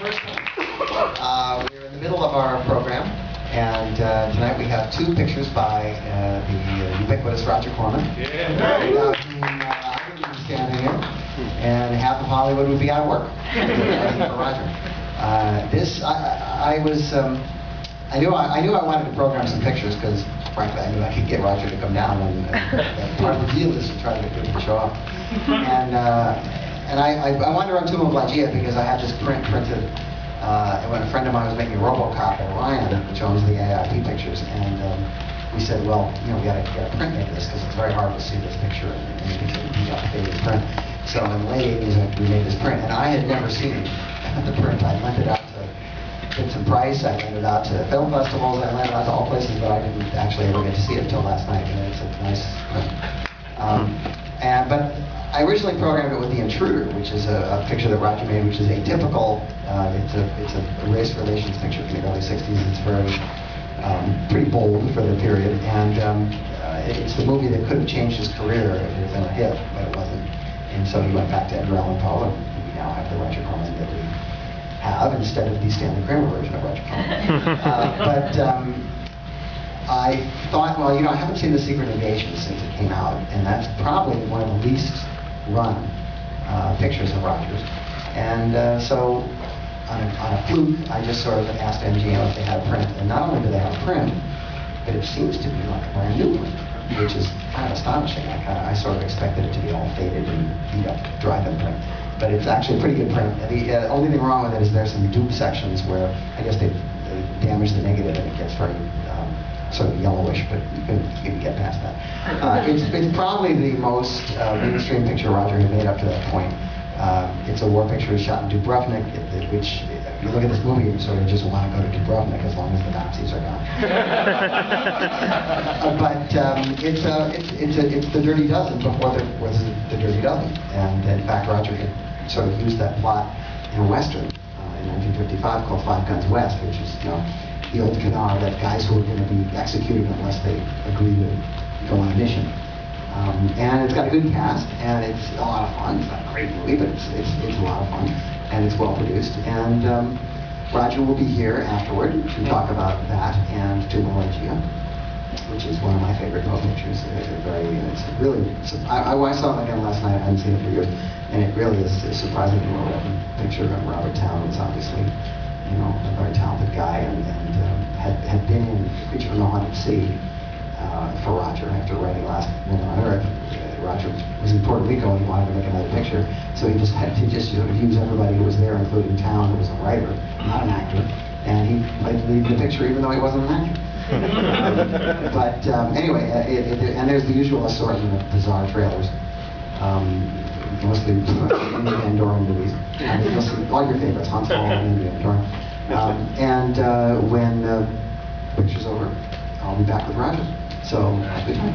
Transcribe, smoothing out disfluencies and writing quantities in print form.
first one. We're in the middle of our program, and tonight we have two pictures by the ubiquitous Roger Corman. Without whom I wouldn't be standing here, and half of Hollywood would be out of work. For Roger. I knew I wanted to program some pictures because, frankly, I knew I could get Roger to come down, and part of the deal is to try to get him to show up. And I wanted to run Tomb of Ligeia because I had this printed when a friend of mine was making RoboCop at Orion, which owns the AIP pictures, and we said, well, you know, we got to print make this because it's very hard to see this picture and you can see the updated print. So in the late 80s, we made this print, and I had never seen the print. I lent it out to Vincent Price, I lent it out to film festivals, I lent it out to all places, but I didn't actually ever get to see it until last night, and it's a nice print. But I originally programmed it with The Intruder, which is a picture that Roger made, which is atypical. It's a race relations picture from the early 60s. It's very pretty bold for the period, and it's the movie that could have changed his career if it had been a hit, but it wasn't. And so he went back to Edgar Allan Poe, and we now have the Roger Corman that we have instead of the Stanley Kramer version of Roger Corman. I thought, well, you know, I haven't seen The Secret Invasion since it came out, and that's probably one of the least run pictures of Roger's. And so, on a fluke, I just sort of asked MGM if they had a print, and not only do they have a print, but it seems to be like a brand new print, which is kind of astonishing. I sort of expected it to be all faded and beat up, drive-in print. But it's actually a pretty good print. The only thing wrong with it is there's some dupe sections where I guess they damaged the negative and it gets very sort of yellowish, but you can get past that. It's probably the most mainstream picture Roger had made up to that point. It's a war picture shot in Dubrovnik, which, if you look at this movie, you sort of just want to go to Dubrovnik as long as the Nazis are gone. But it's the Dirty Dozen before there was the Dirty Dozen. And in fact, Roger had sort of used that plot in a Western in 1955 called Five Guns West, which is, you know, the old canard that guys who are going to be executed unless they agree to go on a mission. And it's got a good cast, and it's a lot of fun. It's not a great movie, but it's a lot of fun, and it's well produced. And Roger will be here afterward to talk about that and Tomb of Ligeia, which is one of my favorite Poe pictures. I saw it again last night. I hadn't seen it for years, and it really is a surprisingly well-written picture of Robert Towne. It's obviously, you know, a very talented guy, and had been in Creature from the Haunted Sea for Roger after writing Last Woman on Earth. Roger was in Puerto Rico and he wanted to make another picture, so he just had to sort of use everybody who was there, including Towne, who was a writer, not an actor, and he played the lead in the picture even though he wasn't an actor. Anyway, and there's the usual assortment of bizarre trailers. Mostly Indian Andorran movies. You'll see all your favorites, Hans Hall and Indian Andorran. When the picture's over, I'll be back with Roger. So, have a good time.